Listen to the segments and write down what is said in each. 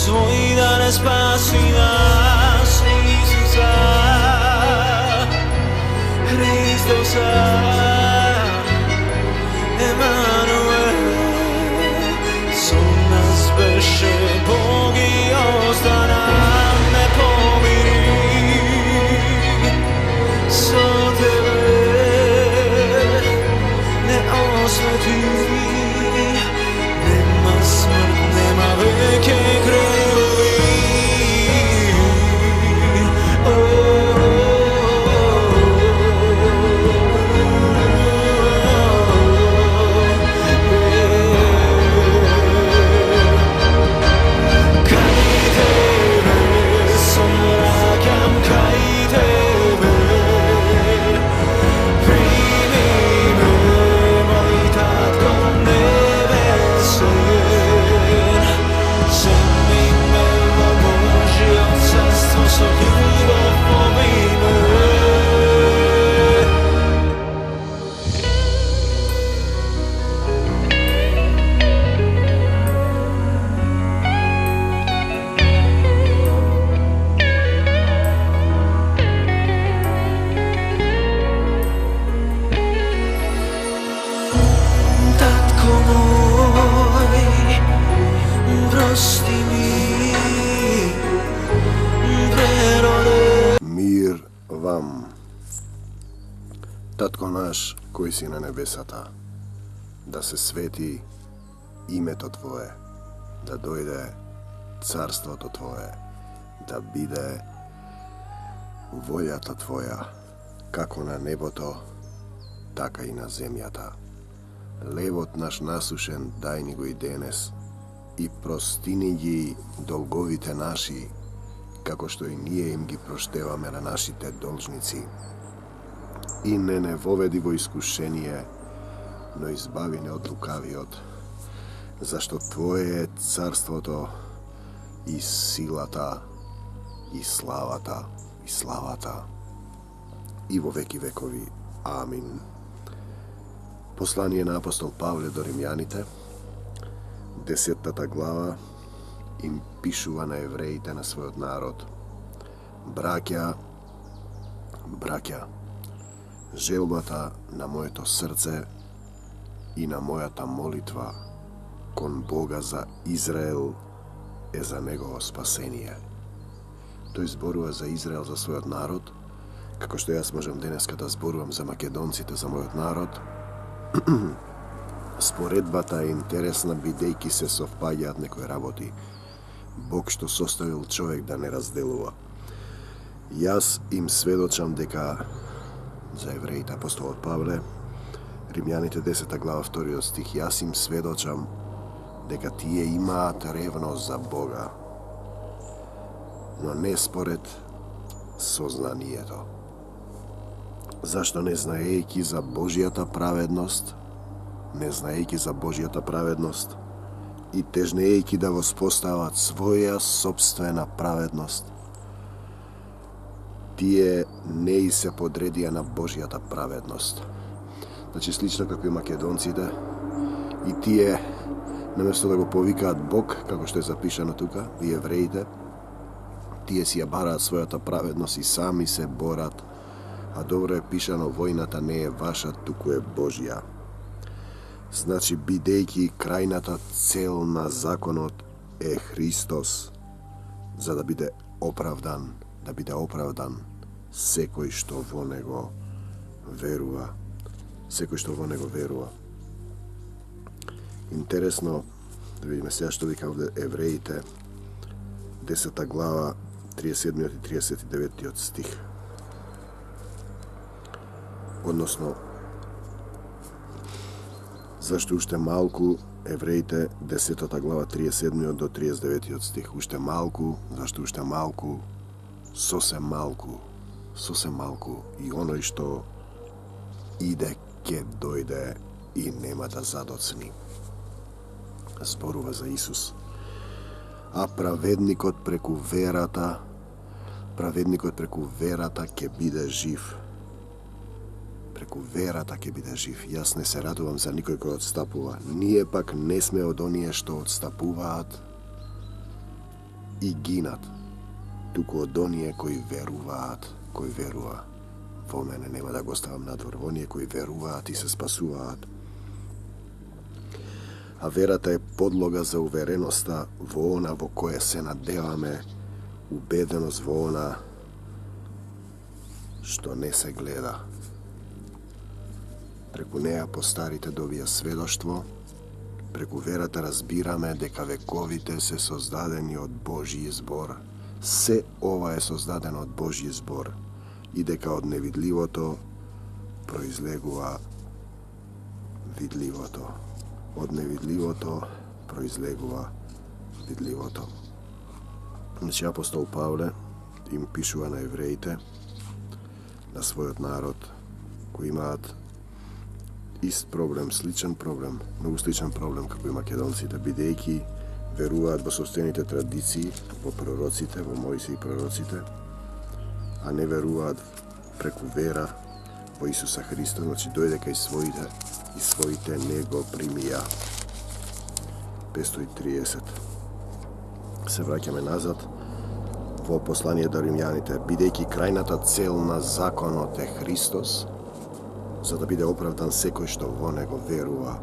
svoj da ne spasi nas, Isusa, Hristosa, Emanuel, som nas beše Bog i ostana ne pomiri, so tebe ne osveti, nema smrt, nema veke krevi. Мир вам, Татко наш кој си на небесата, да се свети името Твое, да дојде царството Твое, да биде волјата Твоја, како на небото, така и на земјата. Левот наш насушен дај ни го и денес, и простини ги долговите наши, како што и ние им ги проштеваме на нашите должници. И не воведи во искушение, но избави не од лукавиот, зашто Твое е царството и силата и славата и во веки векови. Амин. Послание на апостол Павле до римјаните, 10 глава, им пишува на евреите, на својот народ. Браќа, желбата на моето срце и на мојата молитва кон Бога за Израел е за негово спасение. Тој зборува за Израел, за својот народ, како што јас можам денеска да зборувам за македонците, за мојот народ. Споредбата е интересна, бидејќи се совпаѓаат некои работи. Бог што составил човек да не разделува. Јас им сведочам дека, за евреите апостолот Павле, Римјаните 10 глава 2 стих, јас им сведочам дека тие имаат ревност за Бога, но не според сознанието. Зашто не знаејќи за Божјата праведност, и тежнејќи да воспостават своја собствена праведност, тие не и се подредија на Божјата праведност. Значи, слично како и македонците, и тие, наместо да го повикаат Бог, како што е запишано тука, и евреите, тие си ја бараат својата праведност и сами се борат, а добро е пишано, војната не е ваша, туку е Божја. Значи, бидејќи крајната цел на законот е Христос, за да биде оправдан секој што во него верува. Интересно, да видиме сега што вика овде евреите, 10 глава, 37 и 39 стих. Односно, зашто уште малку, евреите, 10 глава, 37 до 39 стих. Уште малку, зашто уште малку, сосем малку, и оној што иде ќе дојде и нема да задоцни. Зборува за Исус. А праведникот преку верата ќе биде жив. Јас не се радувам за никој кој отстапува. Ние пак не сме од оние што отстапуваат, и гинат, туку од оние кои веруваат, кој верува во мене, нема да го ставам надвор, оние кои веруваат и се спасуваат. А верата е подлога за увереноста во она во кое се надеваме, убеденост во она што не се гледа. Преку неа постарите добија сведоштво, преку верата разбираме дека вековите се создадени од Божји збор, се ова е создадено од Божји збор и дека од невидливото произлегува видливото. Од невидливото произлегува видливото. Значи, апостол Павле им пишува на евреите, на својот народ, кои имаат ист проблем, сличен проблем, многу сличен проблем како и македонците, бидејќи веруваат во собствените традиции, во пророците, во Мојсија и пророците, а не веруваат преку вера во Исуса Христа, значи дојде кај своите и своите не го примија. 530. Се враќаме назад во послание до римјаните, бидејќи крајната цел на законот е Христос, за да биде оправдан секој што во него верува.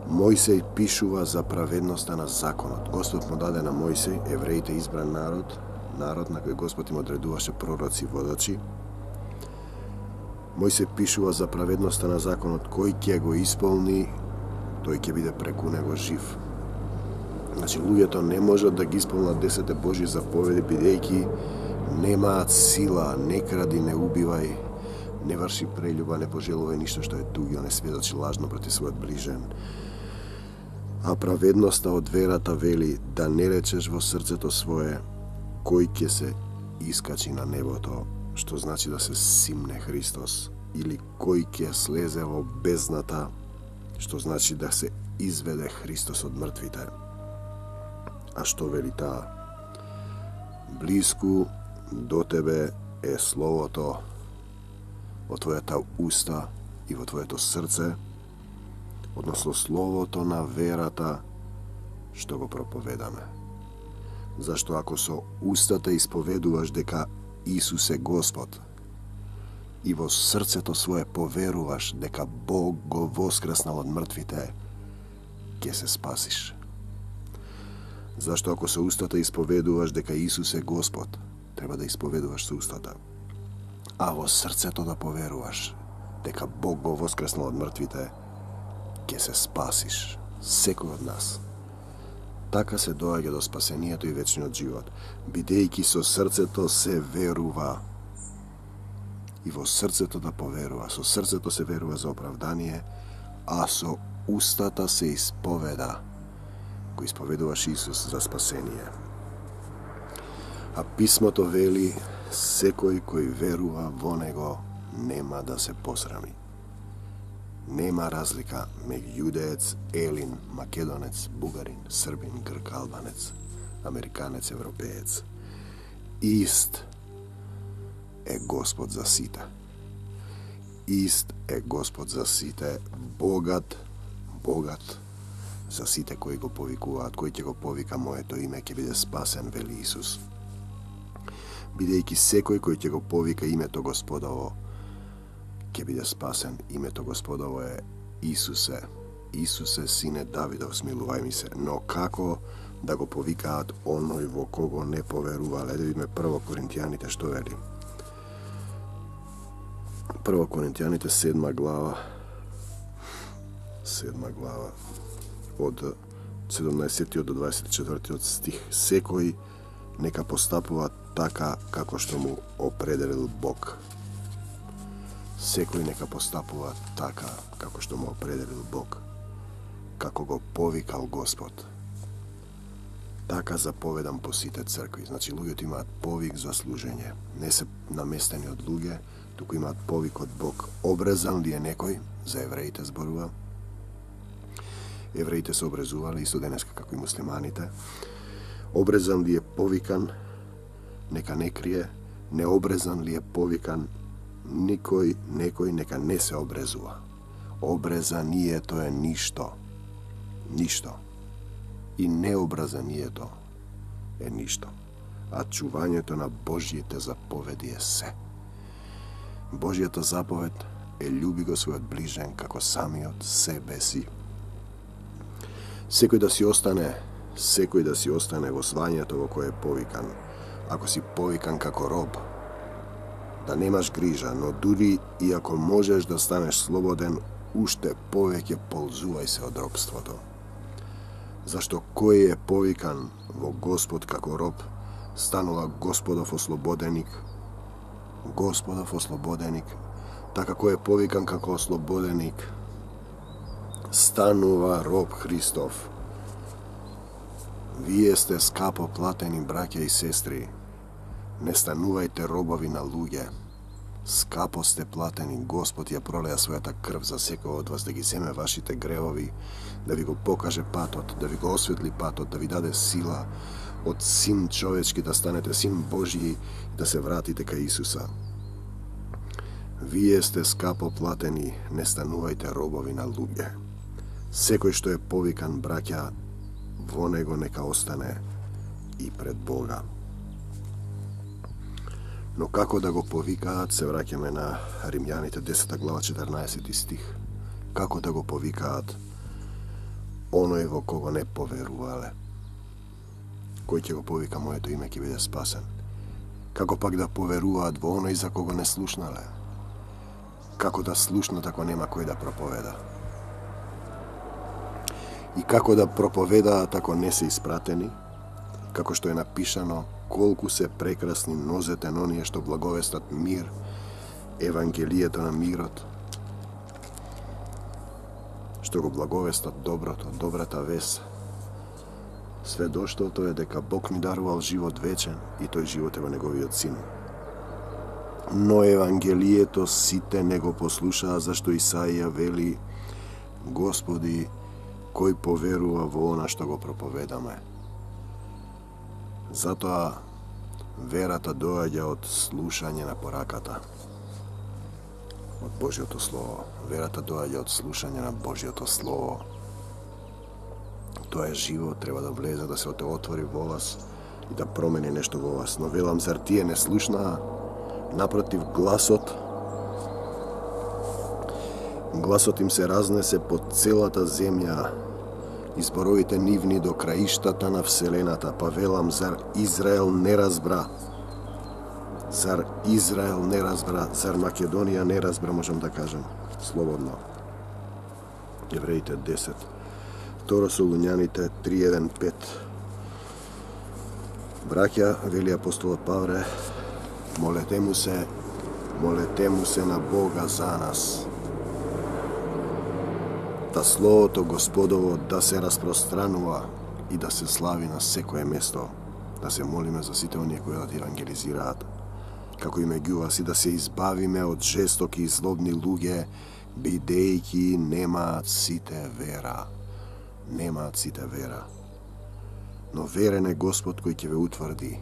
Мојсей пишува за праведноста на законот. Господ му даде на Мојсей, евреите избран народ на кој Господ им одредуваше пророци и водачи. Мојсей пишува за праведноста на законот, кој ќе го исполни, тој ќе биде преку него жив. Значи, луѓето не можат да ги исполнат 10 Божји заповеди, бидејќи немаат сила, не кради, не убивај, не врши прелюба, не пожелувај ништо што е туѓо, не сведочи лажно против својот ближен. А праведноста од верата вели да не речеш во срцето свое кој ќе се искачи на небото, што значи да се симне Христос, или кој ќе слезе во бездната, што значи да се изведе Христос од мртвите. А што вели таа? Блиску до тебе е словото во твојата уста и во твоето срце, односно словото на верата што го проповедаме. Зашто ако со устата исповедуваш дека Исус е Господ и во срцето свое поверуваш дека Бог го воскреснал од мртвите, ќе се спасиш. Зашто ако со устата исповедуваш дека Исус е Господ, треба да исповедуваш со устата, а во срцето да поверуваш дека Бог го воскреснал од мртвите, ќе се спасиш, секој од нас. Така се доаѓа до спасението и вечниот живот, бидејќи со срцето се верува и во срцето да поверува. Со срцето се верува за оправдание, а со устата се исповеда, кој исповедуваш Исус за спасение. А писмото вели, секој кој верува во него нема да се посрами. Нема разлика меѓу јудеец, елин, македонец, бугарин, србин, грк, албанец, американец, европеец. Ист е Господ за сите. Ист е Господ за сите, богат за сите кои го повикуваат, кој ќе го повика моето име, ќе биде спасен, вели Исус. Бидејќи секој кој ќе го повика името Господово, ќе биде спасен. Името Господово е Исусе. Исусе, сине Давидов, смилувај ми се. Но како да го повикаат оној во кого не поверувале? Да видиме 1 Коринтијаните што вели. 1 Коринтијаните 7 глава од 17 до 24 стих. Секој нека постапува така како што му определил Бог. Секој нека постапува така како што му определил Бог, како го повикал Господ. Така заповедам по сите цркви. Значи, луѓето имаат повик за служење. Не се наместени од луѓе, туку имаат повик од Бог. Обрезан ли е некој? За евреите зборува. Евреите се обрезувале исто денеска како и муслиманите. Обрезан ли е повикан? Нека не крие. Необрезан ли е повикан? Некој нека не се обрезува. Обрезанието е ништо. И необрезанието е ништо, а чувањето на Божјите заповеди е се. Божјата заповед е љуби го својот ближен како самиот себе си. Секој да си остане во звањето во кое е повикан. Ако си повикан како роб, да немаш грижа, но дури и ако можеш да станеш слободен, уште повеќе ползувај се од робството. Зашто кој е повикан во Господ како роб, станува Господов ослободеник, така кој е повикан како ослободеник, станува роб Христов. Вие сте скапо платени, браќа и сестри. Не станувајте робови на луѓе. Скапо сте платени. Господ ја пролеа својата крв за секој од вас да ги земе вашите гревови, да ви го покаже патот, да ви го осветли патот, да ви даде сила од син човечки да станете син Божји и да се вратите кај Исуса. Вие сте скапо платени, не станувајте робови на луѓе. Секој што е повикан, браќа, во него нека остане и пред Бога. Но како да го повикаат, се враќаме на Римјаните 10 глава 14 стих. Како да го повикаат оној во кого не поверувале? Кој ќе го повика моето име ќе биде спасен? Како пак да поверуваат во оној за кого не слушнале? Како да слушнат ако нема кој да проповеда? И како да проповедаат ако не се испратени? Како што е напишано, колку се прекрасни нозете на оние што благовестат мир, евангелието на мирот, што го благовестат доброто, добрата вест. Сведоштвото е дека Бог ни дарувал живот вечен и тој живот е во неговиот син. Но евангелието сите не го послушаа, зашто Исаија вели: Господи, кој поверува во она што го проповедаме? Затоа верата доаѓа од слушање на пораката, од Божјото Слово. Верата доаѓа од слушање на Божјото Слово. Тоа е живо, треба да влезе, да се отвори во вас и да промени нешто во вас. Но велам, зар тие не слушнаа? Напротив, гласот им се разнесе по целата земја, изборовите нивни до краиштата на вселената. Па велам, зар Израел не разбра? Зар Израел не разбра? Зар Македонија не разбра, можам да кажем, слободно. Евреите 10. Второ Солуњаните 3:1-5. Браќа, вели апостолот Павле, молете му се на Бога за нас. Да Словото Господово да се распространува и да се слави на секое место. Да се молиме за сите оние кои да евангелизираат, како и меѓу вас, и да се избавиме од жестоки и злобни луѓе, бидејќи немаат сите вера. Но верен е Господ кој ќе ве утврди.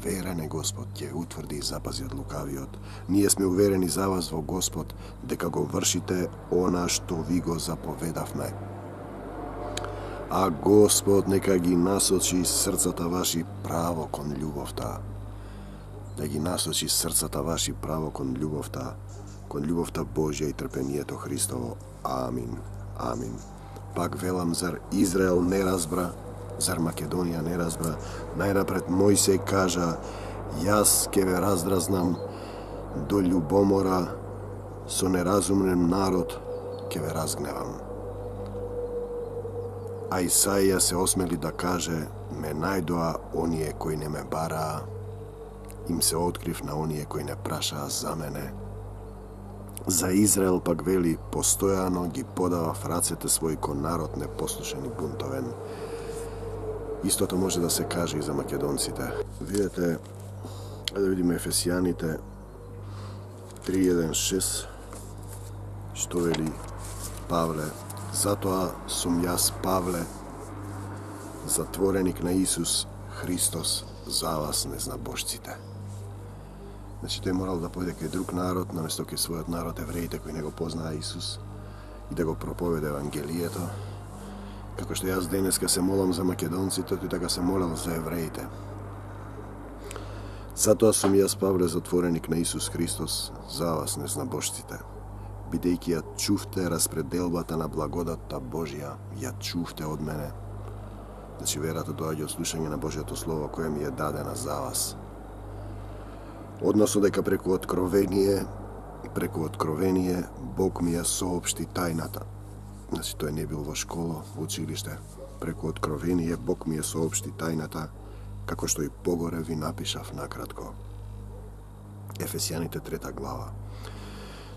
Верен е Господ, ќе ве утврди и запази од лукавиот. Ние сме уверени за вас во Господ, дека го вршите она што ви го заповедавме. А Господ нека ги насочи срцата ваши право кон љубовта. Да ги насочи срцата ваши право кон љубовта Божја и трпението Христово. Амин. Амин. Пак велам, зар Израел не разбра? Зар Македонија не разбра? Најнапред Мојсей кажа: јас ќе ве раздразнам до љубомора, со неразумен народ ќе ве разгневам. А Исаија се осмели да каже: ме најдоа оние кои не ме бараа, им се открив на оние кои не прашаа за мене. За Израел пак вели: постојано ги подава в рацете свој кон народ непослушен и бунтовен. Истото може да се каже и за македонците. Видете, да видиме Ефесијаните 3:1-6, што вели Павле: затоа сум јас, Павле, затвореник на Исус Христос, за вас незнабожците. Значи, тој морал да појде кај друг народ, наместо кај својот народ, евреите кои не го познаа Исус, и да го проповеда Евангелието. Како што јас денеска се молам за македонците, тој така се молел за евреите. Затоа сум јас, Павле, затвореник на Исус Христос, за вас, незнабожците. Бидејќи ја чувте распределбата на благодатта Божја, ја чувте од мене. Значи, верата доаѓа од слушање на Божјото Слово, кое ми е дадена за вас. Односно дека преку откровение, Бог ми ја соопшти тајната. Значи, тој не бил во школа, во училиште. Преку откровение, Бог ми ја соопшти тајната, како што и погоре ви напишав накратко. Ефесјаните 3 глава.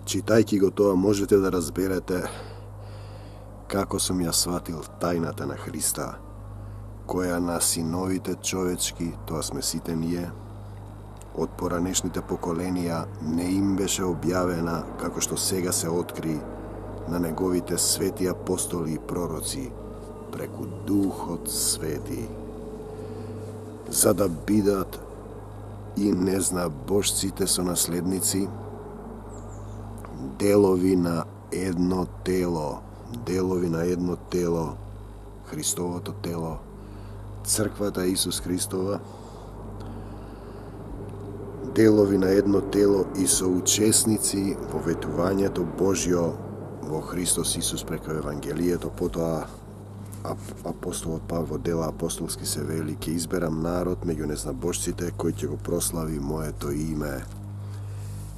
Читајќи го тоа, можете да разберете како сум ја сватил тајната на Христа, која на синовите човечки, тоа сме сите ние, од поранешните поколенија не им беше објавена, како што сега се откри на неговите свети апостоли и пророци, преку Духот Свети, за да бидат и незнабожците со наследници, делови на едно тело, Христовото тело, Црквата Исус Христова, делови на едно тело и соучесници во ветувањето Божјо во Христос Исус преку Евангелието. Потоа апостолот Павле во дела апостолски се вели: ќе изберам народ меѓу незнабожците кој ќе го прослави моето име.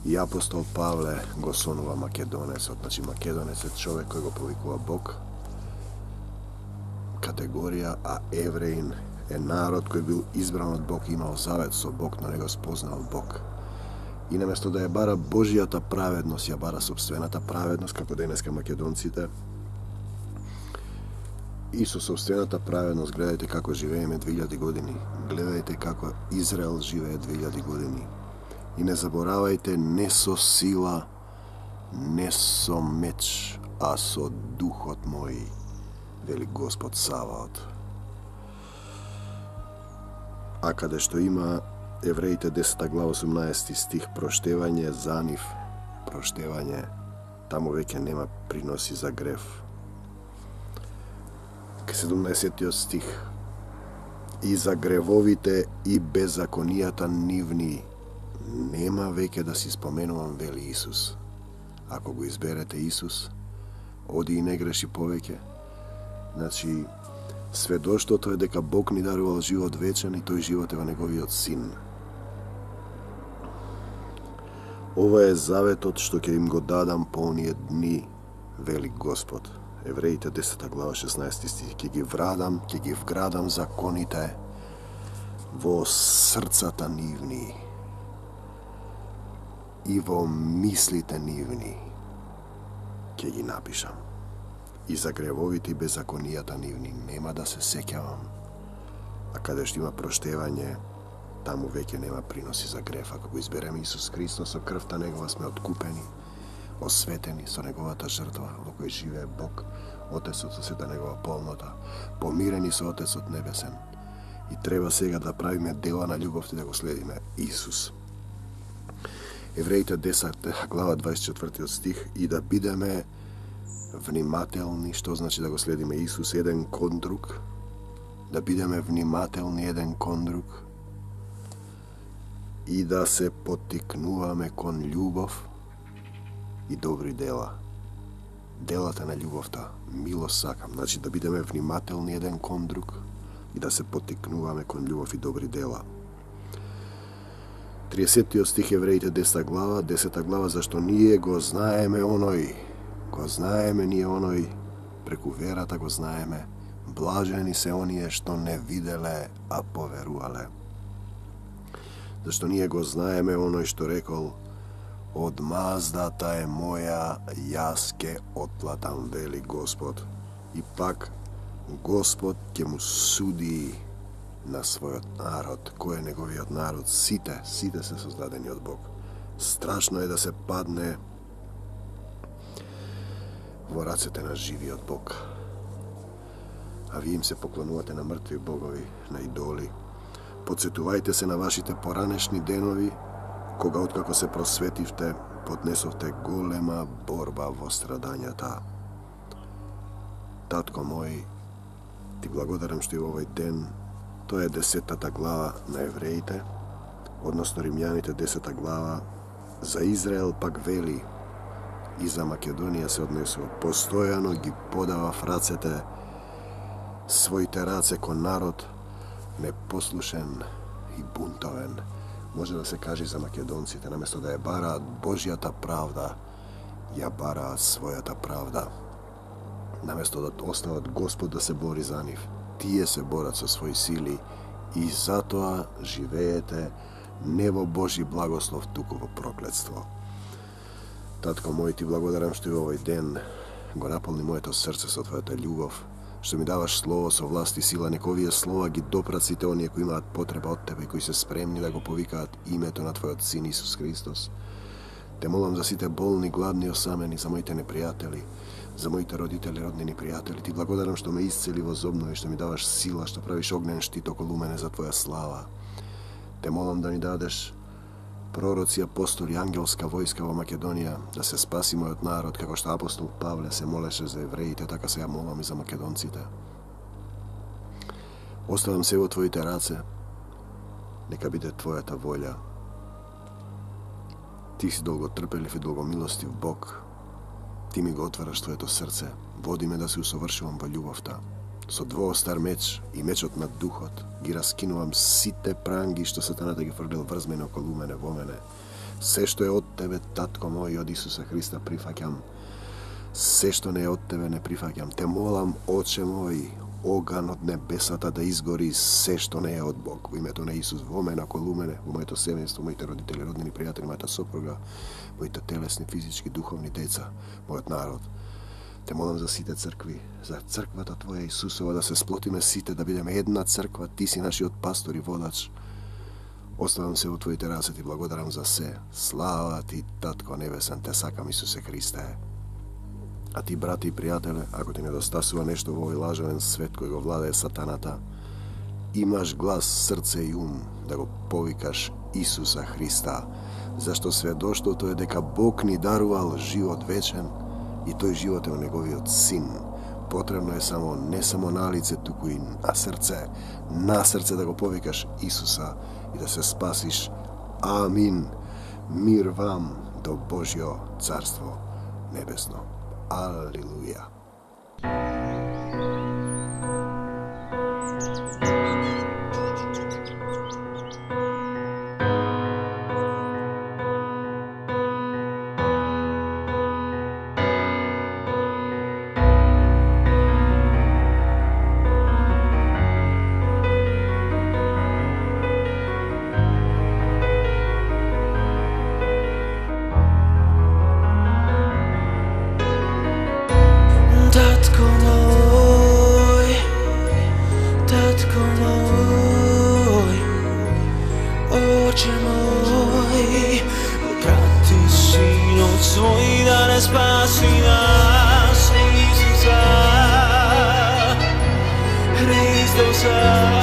И апостол Павле го сонува македонецот. Значи, македонец е човек кој го повикува Бог, категорија, а евреин е народ кој бил избран од Бог, имал завет со Бог, но не го спознал Бог. И наместо да ја бара Божјата праведност, ја бара собствената праведност, како денеска македонците. И со собствената праведност гледајте како живееме 2000 години. Гледајте како Израел живее 2000 години. И не заборавајте, не со сила, не со меч, а со Духот мој, вели Господ Саваот. А каде што има Евреите 10 глава 18 стих, проштевање за нив, проштевање, таму веќе нема приноси за грев. Ке 17 стих, и за гревовите и беззаконијата нивни нема веќе да си споменувам, вели Исус. Ако го изберете Исус, оди и не греши повеќе. Значи, сведоштвото е дека Бог ни дарувал живот вечен и тој живот е во неговиот син. Ова е заветот што ќе им го дадам по оние дни, вели Господ. Евреите 10 глава 16 стих, ќе ги вградам законите во срцата нивни и во мислите нивни ќе ги напишам. И за гревовите и беззаконијата нивни нема да се сеќавам. А каде што има проштевање, таму веќе нема приноси за грев. Ако го избереме Исус Христос, со крвта Негова сме откупени, осветени со Неговата жртва, во кој живее Бог, Отецот со сета Негова полнота, помирени со Отецот Небесен. И треба сега да правиме дела на љубовта и да го следиме Исус. Евреите 10 глава 24 стих, и да бидеме внимателни, што значи да го следиме Исус еден кон друг, да бидеме внимателни еден кон друг и да се поттикнуваме кон љубов и добри дела. Делата на љубовта, милост сакам, значи да бидеме внимателни еден кон друг и да се поттикнуваме кон љубов и добри дела. 30 стих Евреите 10 глава, зашто ние го знаеме ние оној, преку верата го знаеме, блажени се оние што не виделе, а поверувале. Зашто ние го знаеме оној што рекол: одмаздата е моја, јас ке отплатам, вели Господ. И пак Господ ќе му суди на својот народ. Кој е неговиот народ? Сите се создадени од Бог. Страшно е да се падне во рацете на живиот Бог. А вие им се поклонувате на мртви богови, на идоли. Подсетувајте се на вашите поранешни денови, кога откако се просветивте, поднесовте голема борба во страдањата. Татко мој, ти благодарам што и во овој ден, тоа е 10 глава на Евреите, odnosno Rimljanite 10. glava, za Izrael pak veli, iza Makedonija se odnesu postojano gi podava fracete, svojite race ko narod, neposlušen i buntoven. Može da se kaže za Makedoncite, namjesto da je bara Božja ta pravda, ja bara svoja ta pravda. Namjesto da ostava Gospod da se bori za njih, tije se borac o svoj sili i zato živejete nebo Božji blagoslov tukovo prokletstvo. Tatko moj, ti blagodaram što je ovaj den go napolni moje to srce sa tvojata ljubov, što mi davaš slovo so vlasti sila, nekovije slova gi dopracite onije koji imat potreba od tebe i koji se spremni da go povikaat imeto na tvoj Sin Isus Hristos. Te molim za site bolni, gladni, osameni, za mojite neprijatelji, za mojite roditelji, rodnini prijatelji. Ti blagodaram što me isceli vozobnovi, što mi davaš sila, što praviš ognjen štit okolo mene za tvoja slava. Te molim da mi dadeš proroci, apostoli, angelska vojska u Makedonija, da se spasi moj od narod, kako što apostol Pavle se moleše za Jevrejite, tako se ja molim i za Makedoncite. Ostavljam se u tvojite race, neka bude tvoja ta volja. Ti si dolgo trpeljiv i dolgo milostiv Bog, ti mi go otvaraš tvoje to srce, vodi me da se usovršivam во љубовта. Со двоостар меч и мечот на духот ги раскинувам сите пранги што сатаната ги фрлил врз мене околу мене во мене. Се што е од тебе, татко мој, од Исуса Христа прифаќам. Се што не е од тебе не прифаќам. Те молам, Оче мој, оган од небесата да изгори се што не е од Бог. Во името на Исус, во мене, околу мене, во моето семејство, моите родители, роднини, пријатели, мојата сопруга, моите телесни, физички, духовни деца, мојот народ. Те молам за сите цркви, за црквата Твоја Исусова, да се сплотиме сите, да бидеме една црква, Ти си нашиот пастор и водач. Оставам се во Твоите раце, Ти благодарам за се. Слава Ти, Татко Небесен, Те сакам, Исусе Христе. А Ти, брати и пријателе, ако Ти недостасува нешто во овој лажовен свет кој го владее сатаната, имаш глас, срце и ум да го повикаш Исуса Христа, зашто сведоштото е дека Бог ни дарувал живот вечен, и тој живот е во неговиот Син. Потребно е само, не само на лице, туку и на срце да го повикаш Исуса и да се спасиш. Амин. Мир вам до Божјо Царство Небесно. Алилуја. Svoj da ne spasi nas, Isusa Hristosa.